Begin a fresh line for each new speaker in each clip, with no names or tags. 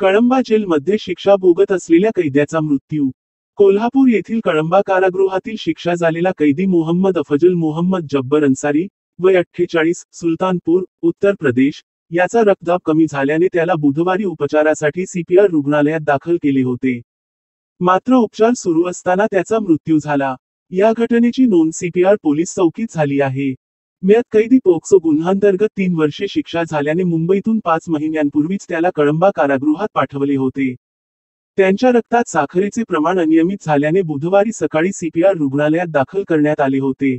कळंबा जेलमध्ये शिक्षा भोगत असलेल्या कैद्याचा मृत्यू। कोल्हापूर येथील कळंबा कारागृहातील शिक्षा झालेला कैदी मोहम्मद अफजल मोहम्मद जब्बर अन्सारी, वय 48, सुलतानपूर, उत्तर प्रदेश, याचा रक्तदाब कमी झाल्याने त्याला बुधवारी उपचारासाठी सीपीआर रुग्णालयात दाखल केले होते। मात्र उपचार सुरू असताना त्याचा मृत्यू झाला। या घटनेची नोंद सीपीआर पोलीस चौकीत झाली आहे। मयत कैदी पोक्सो गुन्ह्याअंतर्गत 3 वर्षे शिक्षा झाल्याने मुंबईतून 5 महिन्यांपूर्वीच त्याला कळंबा कारागृहात पाठवले होते। त्यांच्या रक्तात साखरेचे प्रमाण अनियमित झाल्याने बुधवारी सकाळी सीपीआर रुग्णालयात दाखल करण्यात आले होते।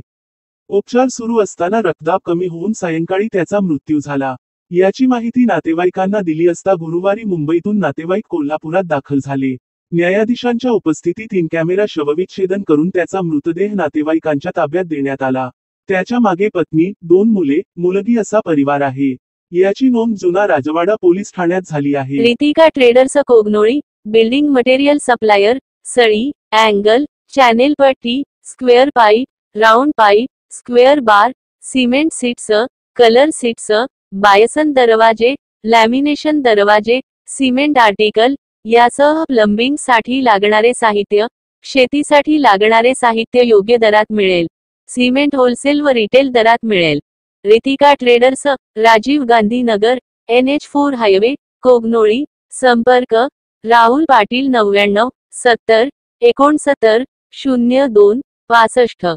उपचार सुरू असताना रक्तदाब कमी होऊन सायंकाळी त्याचा मृत्यू झाला। याची माहिती नातेवाईकांना दिली असता गुरुवारी मुंबईतून नातेवाईक कोल्हापुरात दाखल झाले। न्यायाधीशांच्या उपस्थितीत इन कॅमेरा शवविच्छेदन करून त्याचा मृतदेह नातेवाईकांच्या ताब्यात देण्यात आला। त्याच्या मागे पत्नी, 2 मुले, मुलगी असा परिवार आहे। याची नोंद जुना राजवाडा पोलीस ठाण्यात झाली आहे।
Ritika traders Kognoli, building material supplier, सळी, अँगल, चॅनेल पट्टी, square pipe, round pipe, square bar, cement sheets, colour sheets, bison दरवाजे, लॅमिनेशन दरवाजे, सिमेंट आर्टिकल यासह प्लंबिंग साठी लागणारे साहित्य, शेतीसाठी लागणारे साहित्य योग्य दरात मिळेल। सिमेंट होलसेल व रिटेल दरात मिळेल। Ritika traders, Rajiv Gandhi Nagar, NH4 highway, Kognoli. संपर्क राहुल पाटील 99 70 69 02 65।